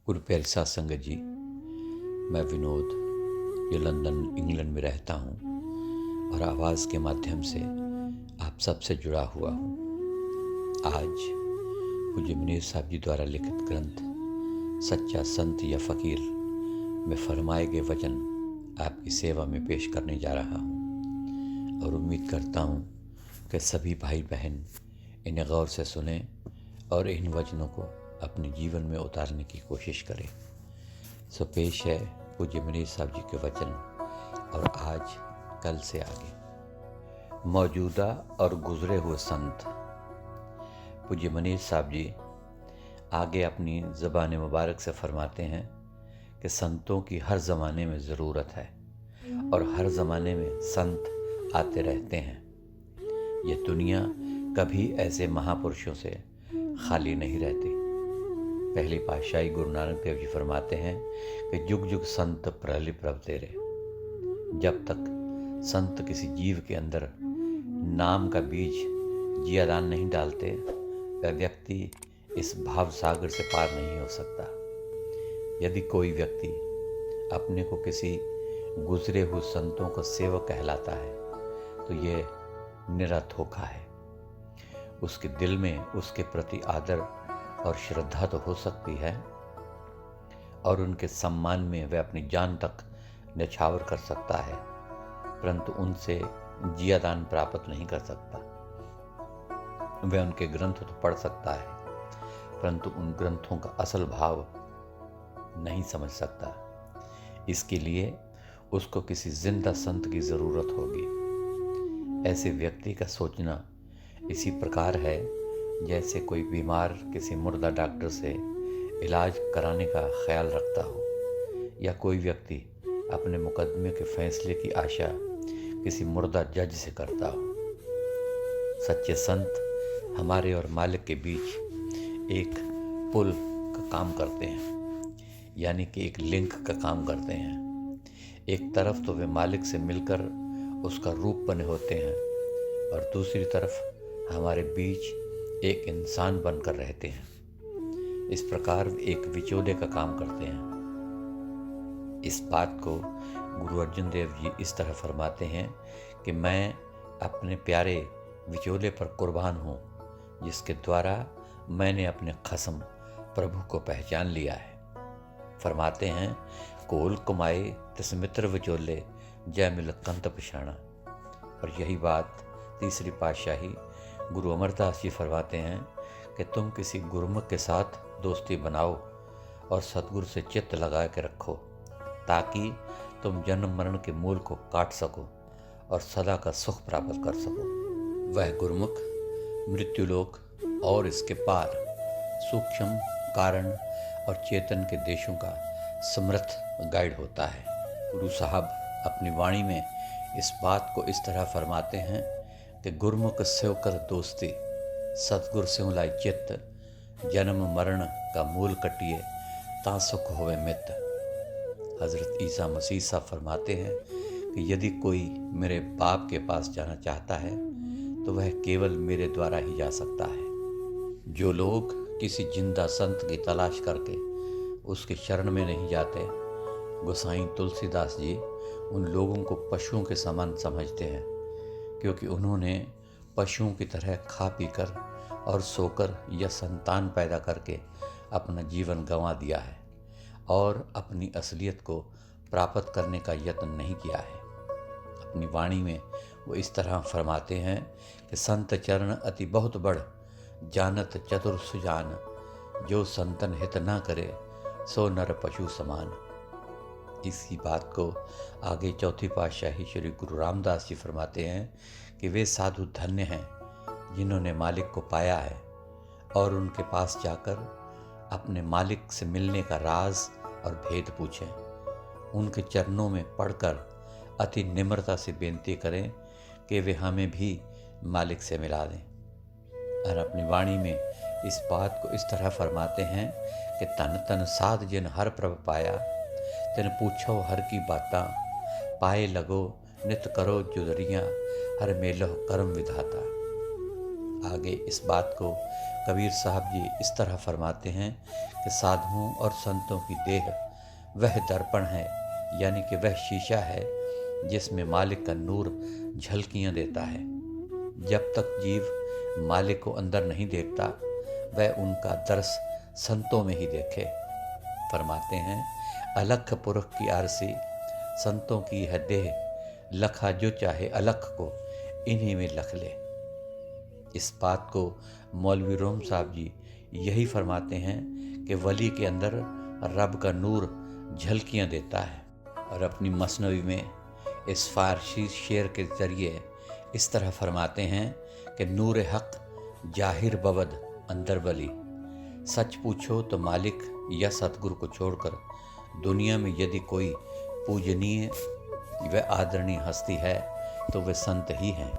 गुरु प्यारे साथ संगत जी, मैं विनोद जो लंदन इंग्लैंड में रहता हूँ और आवाज़ के माध्यम से आप सबसे जुड़ा हुआ हूँ। आज पूज्य मुनीर साहब जी द्वारा लिखित ग्रंथ सच्चा संत या फ़कीर में फरमाए गए वचन आपकी सेवा में पेश करने जा रहा हूँ और उम्मीद करता हूँ कि सभी भाई बहन इन्हें गौर से सुने और इन वचनों को अपने जीवन में उतारने की कोशिश करें। सो पेश है पूज्य मुनीर साहब जी के वचन और आज कल से आगे मौजूदा और गुजरे हुए संत। पूज्य मुनीर साहब जी आगे अपनी ज़बान मुबारक से फरमाते हैं कि संतों की हर ज़माने में ज़रूरत है और हर ज़माने में संत आते रहते हैं। ये दुनिया कभी ऐसे महापुरुषों से खाली नहीं रहती। पहली पातशाही गुरु नानक देव जी फरमाते हैं कि जुग जुग संत प्रलि प्रभ तेरे। जब तक संत किसी जीव के अंदर नाम का बीज जियादान नहीं डालते, वह व्यक्ति इस भाव सागर से पार नहीं हो सकता। यदि कोई व्यक्ति अपने को किसी गुजरे हुए संतों का सेवक कहलाता है तो ये निरा धोखा है। उसके दिल में उसके प्रति आदर और श्रद्धा तो हो सकती है और उनके सम्मान में वह अपनी जान तक न्यौछावर कर सकता है, परंतु उनसे जियादान प्राप्त नहीं कर सकता। वह उनके ग्रंथ तो पढ़ सकता है, परंतु उन ग्रंथों का असल भाव नहीं समझ सकता। इसके लिए उसको किसी जिंदा संत की ज़रूरत होगी। ऐसे व्यक्ति का सोचना इसी प्रकार है जैसे कोई बीमार किसी मुर्दा डॉक्टर से इलाज कराने का ख्याल रखता हो, या कोई व्यक्ति अपने मुकदमे के फैसले की आशा किसी मुर्दा जज से करता हो। सच्चे संत हमारे और मालिक के बीच एक पुल का काम करते हैं, यानी कि एक लिंक का काम करते हैं। एक तरफ तो वे मालिक से मिलकर उसका रूप बने होते हैं और दूसरी तरफ हमारे बीच एक इंसान बनकर रहते हैं। इस प्रकार एक विचोले का काम करते हैं। इस बात को गुरु अर्जुन देव जी इस तरह फरमाते हैं कि मैं अपने प्यारे विचोले पर कुर्बान हूँ, जिसके द्वारा मैंने अपने खसम प्रभु को पहचान लिया है। फरमाते हैं कोल कुमाए तिस मित्र विचोले जय मिल कंत पिछाणा। और यही बात तीसरी पातशाही गुरु अमरदास जी फरमाते हैं कि तुम किसी गुरुमुख के साथ दोस्ती बनाओ और सतगुरु से चित्त लगा के रखो, ताकि तुम जन्म मरण के मूल को काट सको और सदा का सुख प्राप्त कर सको। वह गुरुमुख मृत्युलोक और इसके पार सूक्ष्म कारण और चेतन के देशों का समर्थ गाइड होता है। गुरु साहब अपनी वाणी में इस बात को इस तरह फरमाते हैं कि गुरुमुख सेव कर दोस्ती सतगुर से लाई चित्त, जन्म मरण का मूल कटिए ता सुख होवे मित। हज़रत ईसा मसीह साहब फरमाते हैं कि यदि कोई मेरे बाप के पास जाना चाहता है तो वह केवल मेरे द्वारा ही जा सकता है। जो लोग किसी जिंदा संत की तलाश करके उसके शरण में नहीं जाते, गोसाई तुलसीदास जी उन लोगों को पशुओं के समान समझते हैं, क्योंकि उन्होंने पशुओं की तरह खा पीकर और सोकर या संतान पैदा करके अपना जीवन गंवा दिया है और अपनी असलियत को प्राप्त करने का यत्न नहीं किया है। अपनी वाणी में वो इस तरह फरमाते हैं कि संत चरण अति बहुत बड़ जानत चतुर सुजान, जो संतन हित ना करे सो नर पशु समान। इसी बात को आगे चौथी पातशाही श्री गुरु रामदास जी फरमाते हैं कि वे साधु धन्य हैं जिन्होंने मालिक को पाया है और उनके पास जाकर अपने मालिक से मिलने का राज और भेद पूछें। उनके चरणों में पढ़कर अति निम्रता से बेनती करें कि वे हमें भी मालिक से मिला दें। और अपनी वाणी में इस बात को इस तरह फरमाते हैं कि तन तन साध जिन हर प्रभ पाया, तिन पूछो हर की बाता, पाए लगो नित करो जुदरियाँ, हर मेलो कर्म विधाता। आगे इस बात को कबीर साहब जी इस तरह फरमाते हैं कि साधुओं और संतों की देह वह दर्पण है, यानी कि वह शीशा है जिसमें मालिक का नूर झलकियाँ देता है। जब तक जीव मालिक को अंदर नहीं देखता, वह उनका दर्श संतों में ही देखे। फरमाते हैं, अलख पुरख की आरसी, संतों की है देह, लखा जो चाहे अलख को इन्हीं में लख ले। इस बात को मौलवी रोम साहब जी यही फरमाते हैं कि वली के अंदर रब का नूर झलकियाँ देता है। और अपनी मसनवी में इस फारसी शेर के ज़रिए इस तरह फरमाते हैं कि नूर हक जाहिर बवद अंदर वली, सच पूछो तो मालिक या सतगुरु को छोड़कर दुनिया में यदि कोई पूजनीय व आदरणीय हस्ती है तो वे संत ही हैं।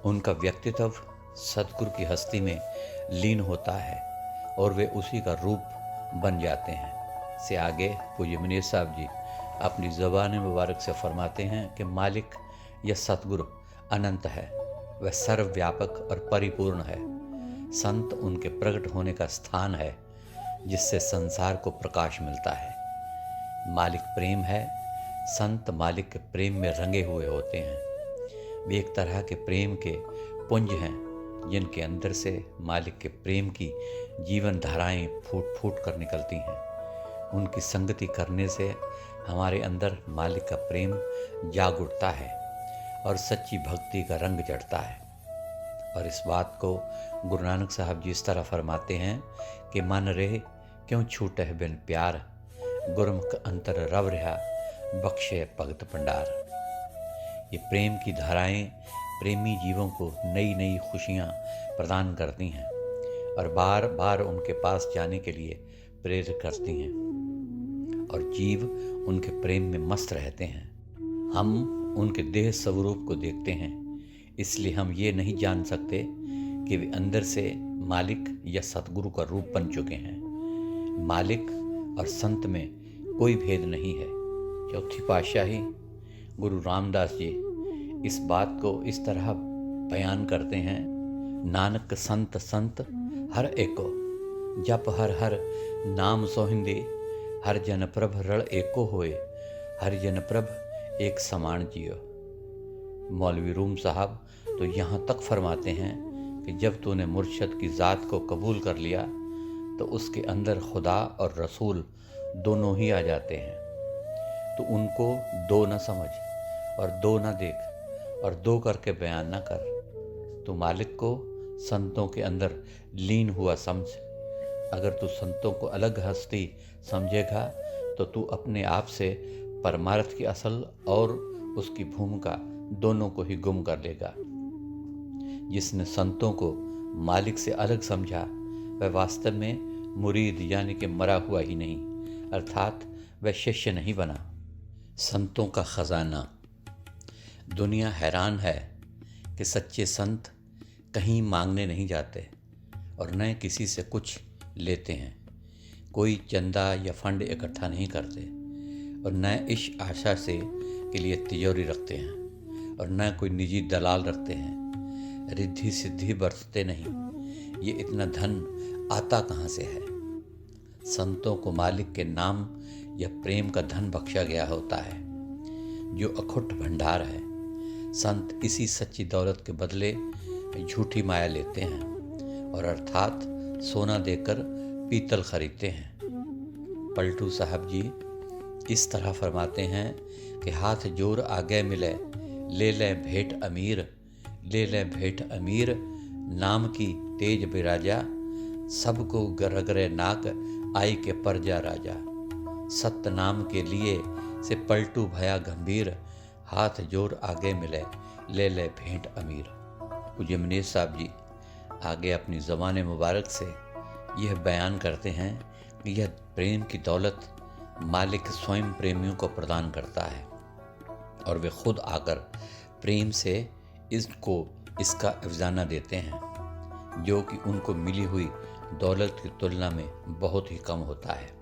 उनका व्यक्तित्व सतगुरु की हस्ती में लीन होता है और वे उसी का रूप बन जाते हैं। से आगे पूज्य मनीष साहब जी अपनी ज़बान मुबारक से फरमाते हैं कि मालिक या सतगुरु अनंत है, वह सर्वव्यापक और परिपूर्ण है। संत उनके प्रकट होने का स्थान है जिससे संसार को प्रकाश मिलता है। मालिक प्रेम है, संत मालिक के प्रेम में रंगे हुए होते हैं। वे एक तरह के प्रेम के पुंज हैं जिनके अंदर से मालिक के प्रेम की जीवन धाराएं फूट फूट कर निकलती हैं। उनकी संगति करने से हमारे अंदर मालिक का प्रेम जाग उठता है और सच्ची भक्ति का रंग चढ़ता है। और इस बात को गुरु नानक साहब जी इस तरह फरमाते हैं कि मन रे क्यों छूटे बिन प्यार, गुरमुख अंतर रव रहा बख्शे भगत भंडार। ये प्रेम की धाराएं प्रेमी जीवों को नई नई खुशियाँ प्रदान करती हैं और बार बार उनके पास जाने के लिए प्रेरित करती हैं और जीव उनके प्रेम में मस्त रहते हैं। हम उनके देह स्वरूप को देखते हैं, इसलिए हम ये नहीं जान सकते कि वे अंदर से मालिक या सतगुरु का रूप बन चुके हैं। मालिक और संत में कोई भेद नहीं है। चौथी पातशाही गुरु रामदास जी इस बात को इस तरह बयान करते हैं, नानक संत संत हर एको, जप हर हर नाम सोहिंदे, हर जन प्रभ रण एको होए, हर जन प्रभ एक समान जियो। मौलवी रूम साहब तो यहाँ तक फरमाते हैं कि जब तूने मुर्शद की ज़ात को कबूल कर लिया तो उसके अंदर खुदा और रसूल दोनों ही आ जाते हैं। तो उनको दो न समझ और दो न देख और दो करके बयान न कर। तू मालिक को संतों के अंदर लीन हुआ समझ। अगर तू संतों को अलग हस्ती समझेगा तो तू अपने आप से परमार्थ की असल और उसकी भूमिका दोनों को ही गुम कर लेगा। जिसने संतों को मालिक से अलग समझा वह वास्तव में मुरीद यानी कि मरा हुआ ही नहीं, अर्थात वह शिष्य नहीं बना। संतों का खजाना। दुनिया हैरान है कि सच्चे संत कहीं मांगने नहीं जाते और न किसी से कुछ लेते हैं। कोई चंदा या फंड इकट्ठा नहीं करते और न इस आशा से के लिए तिजोरी रखते हैं और न कोई निजी दलाल रखते हैं। रिद्धि सिद्धि बरतते नहीं। ये इतना धन आता कहाँ से है? संतों को मालिक के नाम या प्रेम का धन बख्शा गया होता है जो अखुट भंडार है। संत इसी सच्ची दौलत के बदले झूठी माया लेते हैं और अर्थात सोना देकर पीतल खरीदते हैं। पलटू साहब जी इस तरह फरमाते हैं कि हाथ जोर आगे मिले, ले ले भेंट अमीर, ले ले भेंट अमीर, नाम की तेज बिराजा, सबको गरगरे नाक आई के परजा राजा। सत्य नाम के लिए से पलटू भया गंभीर, हाथ जोर आगे मिले, ले ले भेंट अमीर। पूज्य मनीष साहब जी आगे अपनी ज़बान मुबारक से यह बयान करते हैं कि यह प्रेम की दौलत मालिक स्वयं प्रेमियों को प्रदान करता है और वे खुद आकर प्रेम से इसका अफजाना देते हैं, जो कि उनको मिली हुई दौलत की तुलना में बहुत ही कम होता है।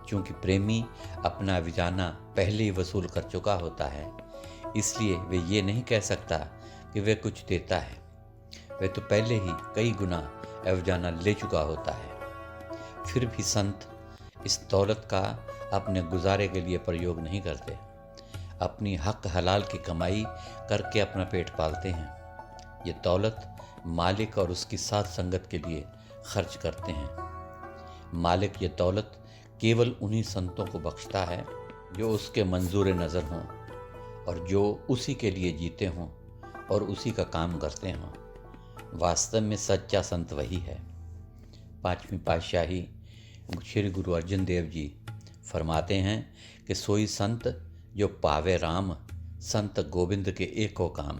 क्योंकि प्रेमी अपना अफजाना पहले ही वसूल कर चुका होता है, इसलिए वे ये नहीं कह सकता कि वे कुछ देता है। वह तो पहले ही कई गुना एवजाना ले चुका होता है। फिर भी संत इस दौलत का अपने गुजारे के लिए प्रयोग नहीं करते, अपनी हक हलाल की कमाई करके अपना पेट पालते हैं। ये दौलत मालिक और उसकी साथ संगत के लिए खर्च करते हैं। मालिक ये दौलत केवल उन्हीं संतों को बख्शता है जो उसके मंजूर नज़र हों और जो उसी के लिए जीते हों और उसी का काम करते हों। वास्तव में सच्चा संत वही है। 5वीं पातशाही श्री गुरु अर्जन देव जी फरमाते हैं कि सोई संत जो पावे राम, संत गोविंद के एको काम।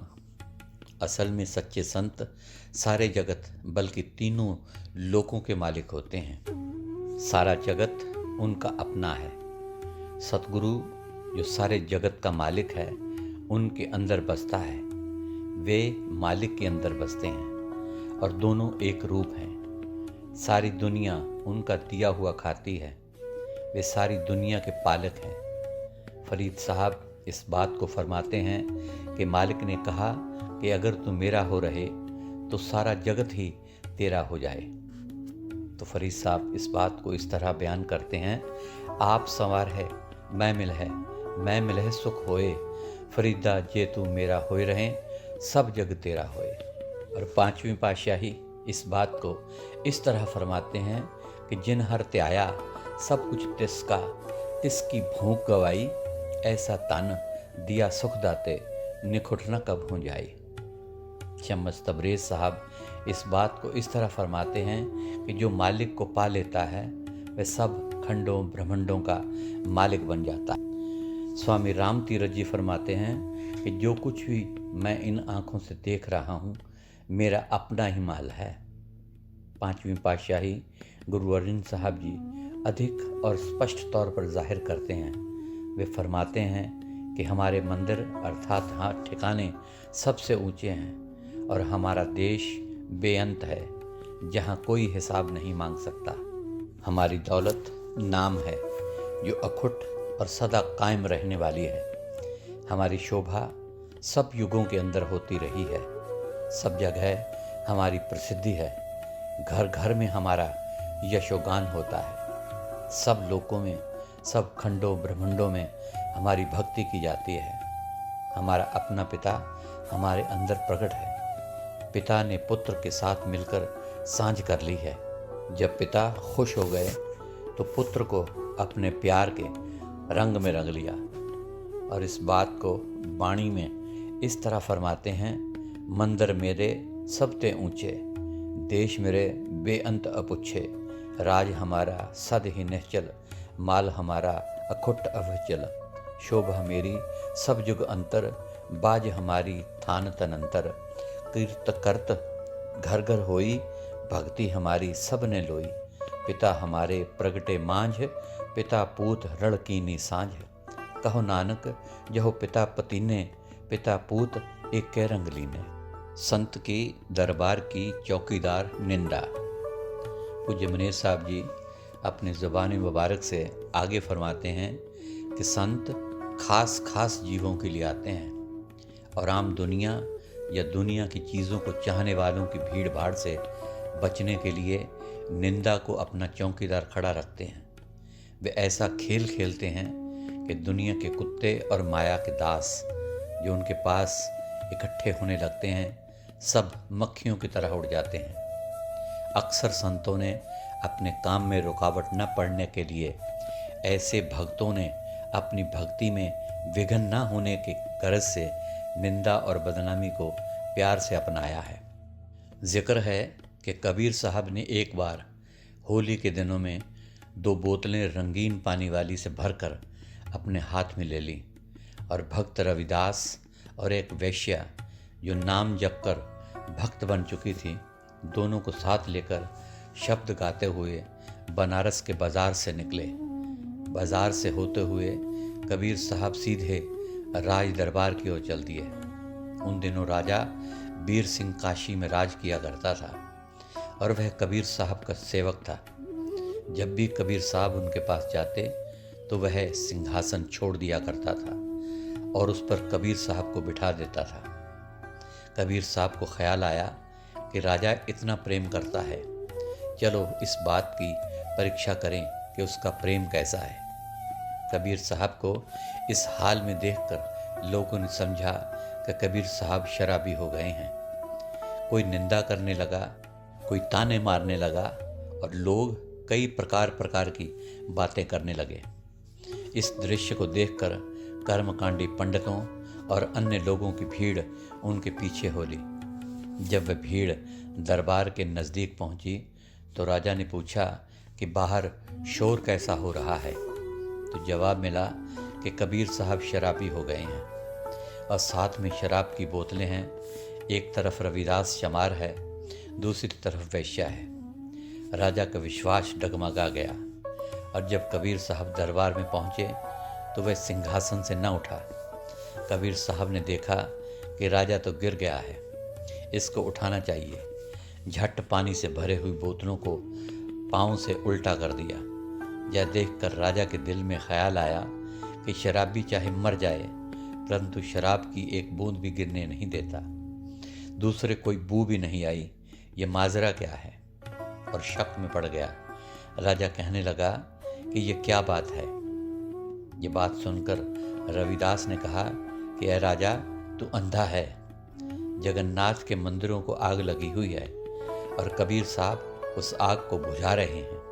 असल में सच्चे संत सारे जगत बल्कि तीनों लोकों के मालिक होते हैं। सारा जगत उनका अपना है। सतगुरु जो सारे जगत का मालिक है उनके अंदर बसता है, वे मालिक के अंदर बसते हैं और दोनों एक रूप हैं। सारी दुनिया उनका दिया हुआ खाती है, वे सारी दुनिया के पालक हैं। फरीद साहब इस बात को फरमाते हैं कि मालिक ने कहा कि अगर तू मेरा हो रहे तो सारा जगत ही तेरा हो जाए। तो फरीद साहब इस बात को इस तरह बयान करते हैं, आप संवार है मैं मिल है सुख होए, फरीदा जे तू मेरा होए रहे सब जग तेरा होए। और 5वीं पातशाही इस बात को इस तरह फरमाते हैं कि जिन हर त्याया सब कुछ तिसका, तिसकी भूख गवाई, ऐसा तन दिया सुख दाते निखुट न कब हो जाए। शम्स तबरेज़ साहब इस बात को इस तरह फरमाते हैं कि जो मालिक को पा लेता है वह सब खंडों ब्रह्मांडों का मालिक बन जाता है। स्वामी राम तीरथ जी फरमाते हैं कि जो कुछ भी मैं इन आँखों से देख रहा हूँ मेरा अपना ही माल है। 5वीं पातशाही गुरु अर्जन साहब जी अधिक और स्पष्ट तौर पर जाहिर करते हैं। वे फरमाते हैं कि हमारे मंदिर अर्थात हाँ ठिकाने सबसे ऊंचे हैं और हमारा देश बेअंत है जहाँ कोई हिसाब नहीं मांग सकता। हमारी दौलत नाम है जो अखुट और सदा कायम रहने वाली है। हमारी शोभा सब युगों के अंदर होती रही है, सब जगह हमारी प्रसिद्धि है, घर घर में हमारा यशोगान होता है, सब लोकों में सब खंडों ब्रह्मांडों में हमारी भक्ति की जाती है। हमारा अपना पिता हमारे अंदर प्रकट है। पिता ने पुत्र के साथ मिलकर सांझ कर ली है। जब पिता खुश हो गए तो पुत्र को अपने प्यार के रंग में रंग लिया। और इस बात को वाणी में इस तरह फरमाते हैं, मंदिर मेरे सबते ऊंचे, देश मेरे बेअंत अपुच्छे, राज हमारा सद ही निश्चल, माल हमारा अखुट अवचल, शोभा मेरी सब जुग अंतर, बाज हमारी थान तनंतर, कीर्त करत घर घर होई, भक्ति हमारी सब ने लोई, पिता हमारे प्रगटे मांझ, पिता पूत रण कीनी सांझ, कहो नानक जहो पिता पतिने, पिता पूत एक के रंग लीने। संत की दरबार की चौकीदार निंदा। पूज्य मनेर साहब जी अपने ज़ुबान मुबारक से आगे फरमाते हैं कि संत खास खास जीवों के लिए आते हैं और आम दुनिया या दुनिया की चीज़ों को चाहने वालों की भीड़ भाड़ से बचने के लिए निंदा को अपना चौकीदार खड़ा रखते हैं। वे ऐसा खेल खेलते हैं कि दुनिया के कुत्ते और माया के दास जो उनके पास इकट्ठे होने लगते हैं सब मक्खियों की तरह उड़ जाते हैं। अक्सर संतों ने अपने काम में रुकावट न पड़ने के लिए ऐसे भक्तों ने अपनी भक्ति में विघ्न न होने की गरज से निंदा और बदनामी को प्यार से अपनाया है। जिक्र है कि कबीर साहब ने एक बार होली के दिनों में 2 बोतलें रंगीन पानी वाली से भरकर अपने हाथ में ले ली और भक्त रविदास और एक वैश्या जो नाम जपकर भक्त बन चुकी थी, दोनों को साथ लेकर शब्द गाते हुए बनारस के बाज़ार से निकले। बाज़ार से होते हुए कबीर साहब सीधे राज दरबार की ओर चल दिए। उन दिनों राजा बीर सिंह काशी में राज किया करता था और वह कबीर साहब का सेवक था। जब भी कबीर साहब उनके पास जाते तो वह सिंहासन छोड़ दिया करता था और उस पर कबीर साहब को बिठा देता था। कबीर साहब को ख्याल आया कि राजा इतना प्रेम करता है, चलो इस बात की परीक्षा करें कि उसका प्रेम कैसा है। कबीर साहब को इस हाल में देखकर लोगों ने समझा कि कबीर साहब शराबी हो गए हैं। कोई निंदा करने लगा, कोई ताने मारने लगा और लोग कई प्रकार की बातें करने लगे। इस दृश्य को देखकर कर्मकांडी पंडितों और अन्य लोगों की भीड़ उनके पीछे हो ली। जब वह भीड़ दरबार के नज़दीक पहुंची तो राजा ने पूछा कि बाहर शोर कैसा हो रहा है। तो जवाब मिला कि कबीर साहब शराबी हो गए हैं और साथ में शराब की बोतलें हैं। एक तरफ रविदास चमार है, दूसरी तरफ वेश्या है। राजा का विश्वास डगमगा गया और जब कबीर साहब दरबार में पहुंचे तो वह सिंहासन से न उठा। कबीर साहब ने देखा कि राजा तो गिर गया है, इसको उठाना चाहिए। झट पानी से भरे हुई बोतलों को पाँव से उल्टा कर दिया। यह देखकर राजा के दिल में ख्याल आया कि शराबी चाहे मर जाए परंतु शराब की एक बूंद भी गिरने नहीं देता। दूसरे कोई बू भी नहीं आई, ये माजरा क्या है, और शक में पड़ गया। राजा कहने लगा कि ये क्या बात है। ये बात सुनकर रविदास ने कहा कि ऐ राजा, तू अंधा है। जगन्नाथ के मंदिरों को आग लगी हुई है और कबीर साहब उस आग को बुझा रहे हैं।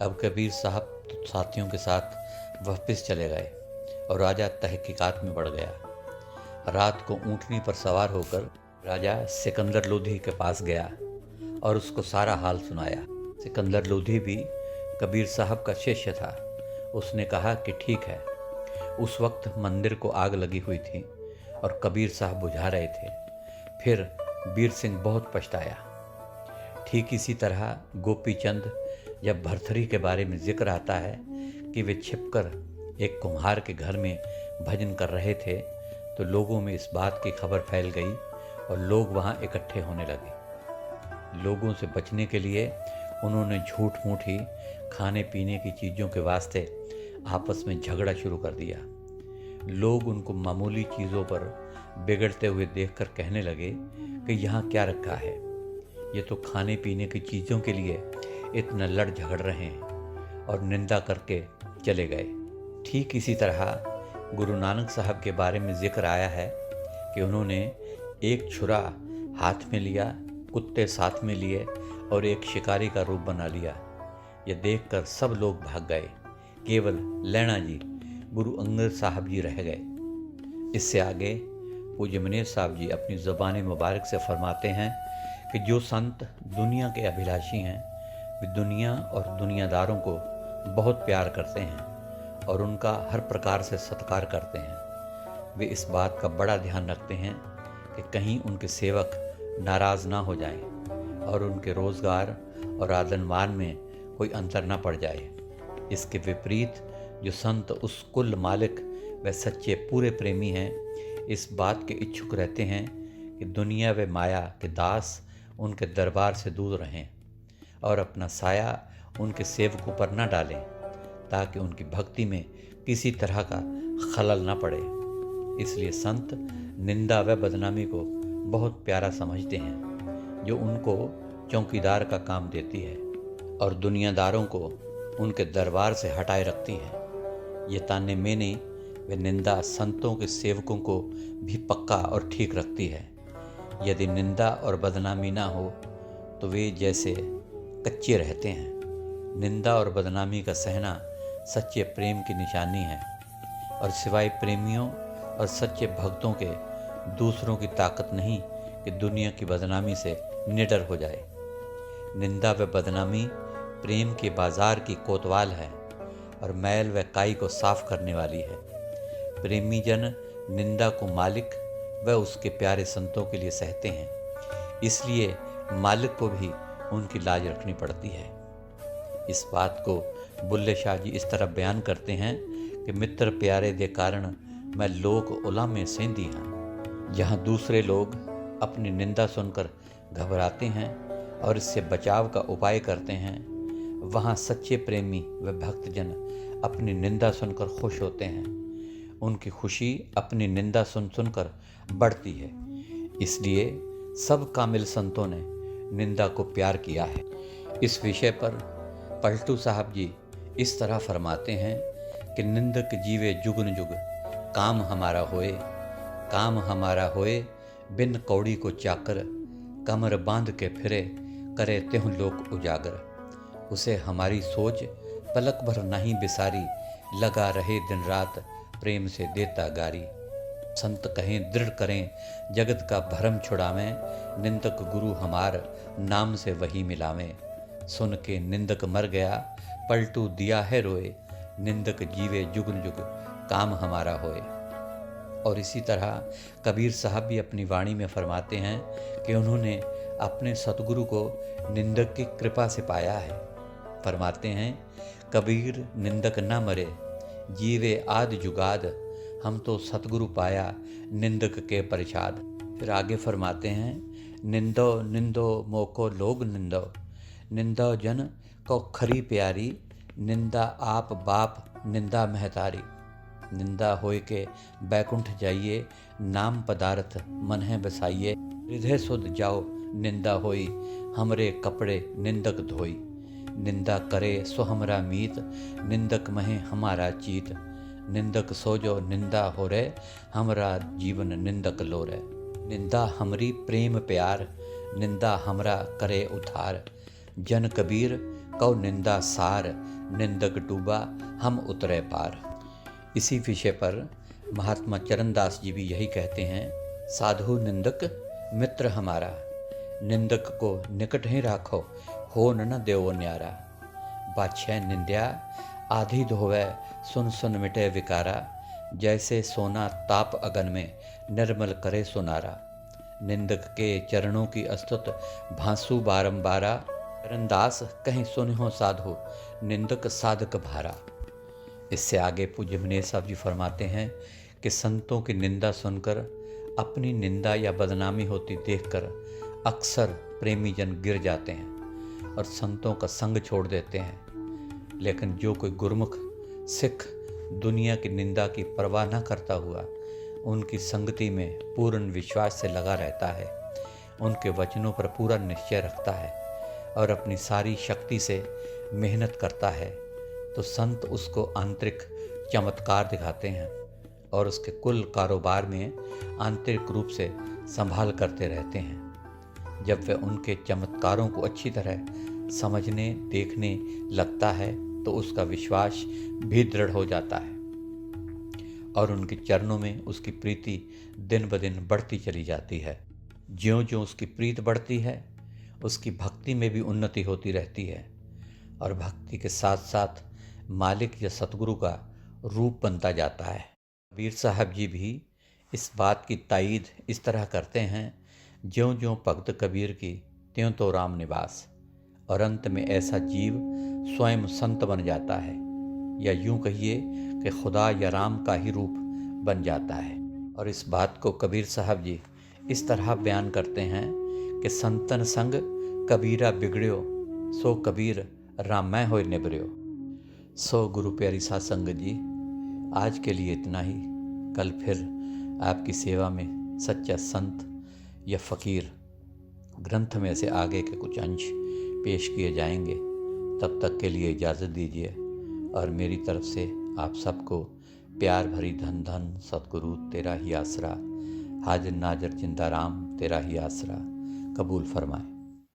अब कबीर साहब तो साथियों के साथ वापस चले गए और राजा तहकीकात में बढ़ गया। रात को ऊँटनी पर सवार होकर राजा सिकंदर लोधी के पास गया और उसको सारा हाल सुनाया। सिकंदर लोधी भी कबीर साहब का शिष्य था। उसने कहा कि ठीक है, उस वक्त मंदिर को आग लगी हुई थी और कबीर साहब बुझा रहे थे। फिर बीर सिंह बहुत पछताया। ठीक इसी तरह गोपी चंद, जब भरथरी के बारे में जिक्र आता है कि वे छिपकर एक कुम्हार के घर में भजन कर रहे थे तो लोगों में इस बात की खबर फैल गई और लोग वहाँ इकट्ठे होने लगे। लोगों से बचने के लिए उन्होंने झूठ मूठ ही खाने पीने की चीज़ों के वास्ते आपस में झगड़ा शुरू कर दिया। लोग उनको मामूली चीज़ों पर बिगड़ते हुए देखकर कहने लगे कि यहाँ क्या रखा है, ये तो खाने पीने की चीज़ों के लिए इतना लड़ झगड़ रहे हैं, और निंदा करके चले गए। ठीक इसी तरह गुरु नानक साहब के बारे में जिक्र आया है कि उन्होंने एक छुरा हाथ में लिया, कुत्ते साथ में लिए और एक शिकारी का रूप बना लिया। यह देखकर सब लोग भाग गए, केवल लैणा जी, गुरु अंगद साहब जी रह गए। इससे आगे पूज्य मनेर साहब जी अपनी ज़ुबान मुबारक से फरमाते हैं कि जो संत दुनिया के अभिलाषी हैं वे दुनिया और दुनियादारों को बहुत प्यार करते हैं और उनका हर प्रकार से सत्कार करते हैं। वे इस बात का बड़ा ध्यान रखते हैं कि कहीं उनके सेवक नाराज़ ना हो जाएं और उनके रोज़गार और आदनमान में कोई अंतर ना पड़ जाए। इसके विपरीत जो संत उस कुल मालिक व सच्चे पूरे प्रेमी हैं, इस बात के इच्छुक रहते हैं कि दुनिया व माया के दास उनके दरबार से दूर रहें और अपना साया उनके सेवकों पर न डालें ताकि उनकी भक्ति में किसी तरह का खलल न पड़े। इसलिए संत निंदा व बदनामी को बहुत प्यारा समझते हैं, जो उनको चौकीदार का काम देती है और दुनियादारों को उनके दरबार से हटाए रखती है। ये ताने मेने व निंदा संतों के सेवकों को भी पक्का और ठीक रखती है। यदि निंदा और बदनामी ना हो तो वे जैसे कच्चे रहते हैं। निंदा और बदनामी का सहना सच्चे प्रेम की निशानी है और सिवाय प्रेमियों और सच्चे भक्तों के दूसरों की ताकत नहीं कि दुनिया की बदनामी से निडर हो जाए। निंदा व बदनामी प्रेम के बाजार की कोतवाल है और मैल व काई को साफ करने वाली है। प्रेमी जन निंदा को मालिक व उसके प्यारे संतों के लिए सहते हैं, इसलिए मालिक को भी उनकी लाज रखनी पड़ती है। इस बात को बुल्ले शाह जी इस तरह बयान करते हैं कि मित्र प्यारे दे कारण मैं लोक उलामे सेंधी हाँ। जहाँ दूसरे लोग अपनी निंदा सुनकर घबराते हैं और इससे बचाव का उपाय करते हैं, वहाँ सच्चे प्रेमी व भक्तजन अपनी निंदा सुनकर खुश होते हैं। उनकी खुशी अपनी निंदा सुनकर बढ़ती है। इसलिए सब कामिल संतों ने निंदा को प्यार किया है। इस विषय पर पलटू साहब जी इस तरह फरमाते हैं कि निंदक जीवे जुगन जुग, काम हमारा होए, बिन कौड़ी को चाकर, कमर बांध के फिरे, करे त्यों लोक उजागर। उसे हमारी सोच पलक भर नहीं बिसारी, लगा रहे दिन रात प्रेम से देता गारी। संत कहें दृढ़ करें जगत का भरम छुड़ावें, निंदक गुरु हमार नाम से वही मिलावें। सुन के निंदक मर गया पलटू दिया है रोए, निंदक जीवे जुगन जुग, काम हमारा होए। और इसी तरह कबीर साहब भी अपनी वाणी में फरमाते हैं कि उन्होंने अपने सतगुरु को निंदक की कृपा से पाया है। फरमाते हैं, कबीर निंदक न मरे, जीवे आद जुगाद, हम तो सतगुरु पाया निंदक के परिषाद। फिर आगे फरमाते हैं, निंदो निंदो मोको लोग निंदो, निंदो जन को खरी प्यारी, निंदा आप बाप निंदा महतारी। निंदा होय के बैकुंठ जाइए, नाम पदार्थ मन है बसाइए। हृदय सुध जाओ निंदा होई, हमरे कपड़े निंदक धोई। निंदा करे सो हमरा मीत, निंदक महे हमारा चीत। निंदक सो जो निंदा हो रे, हमरा जीवन निंदक लो रे। निंदा हमरी प्रेम प्यार, निंदा हमरा करे उधार। जन कबीर कौ निंदा सार, निंदक डूबा हम उतरे पार। इसी विषय पर महात्मा चरणदास जी भी यही कहते हैं, साधु निंदक मित्र हमारा, निंदक को निकट ही राखो, हो न देवो न्यारा। बादशाह निंद्या आधी धोवे, सुन सुन मिटे विकारा। जैसे सोना ताप अगन में, निर्मल करे सुनारा। निंदक के चरणों की अस्तुत भांसु बारंबारा। चरणदास कहीं सुनिहो साधु, निंदक साधक भारा। इससे आगे पूज्य मनेर साहब जी फरमाते हैं कि संतों की निंदा सुनकर, अपनी निंदा या बदनामी होती देखकर अक्सर प्रेमी जन गिर जाते हैं और संतों का संग छोड़ देते हैं। लेकिन जो कोई गुरमुख सिख दुनिया की निंदा की परवाह न करता हुआ उनकी संगति में पूर्ण विश्वास से लगा रहता है, उनके वचनों पर पूरा निश्चय रखता है और अपनी सारी शक्ति से मेहनत करता है, तो संत उसको आंतरिक चमत्कार दिखाते हैं और उसके कुल कारोबार में आंतरिक रूप से संभाल करते रहते हैं। जब वह उनके चमत्कारों को अच्छी तरह समझने देखने लगता है तो उसका विश्वास भी दृढ़ हो जाता है और उनके चरणों में उसकी प्रीति दिन ब दिन बढ़ती चली जाती है। ज्यों ज्यों उसकी प्रीत बढ़ती है, उसकी भक्ति में भी उन्नति होती रहती है और भक्ति के साथ साथ मालिक या सतगुरु का रूप बनता जाता है। कबीर साहब जी भी इस बात की तायीद इस तरह करते हैं, ज्यों ज्यों भगत कबीर की त्यों तो राम निवास। और अंत में ऐसा जीव स्वयं संत बन जाता है, या यूं कहिए कि खुदा या राम का ही रूप बन जाता है। और इस बात को कबीर साहब जी इस तरह बयान करते हैं कि संतन संग कबीरा बिगड़्यो, सो कबीर रामै होय निबर्यो। सो गुरु प्यारी साध संगत जी, आज के लिए इतना ही। कल फिर आपकी सेवा में सच्चा संत या फ़कीर ग्रंथ में से आगे के कुछ अंश पेश किए जाएंगे। तब तक के लिए इजाज़त दीजिए और मेरी तरफ से आप सबको प्यार भरी धन धन सतगुरु तेरा ही आसरा, हाजिर नाजर जिंदा राम तेरा ही आसरा कबूल फरमाए।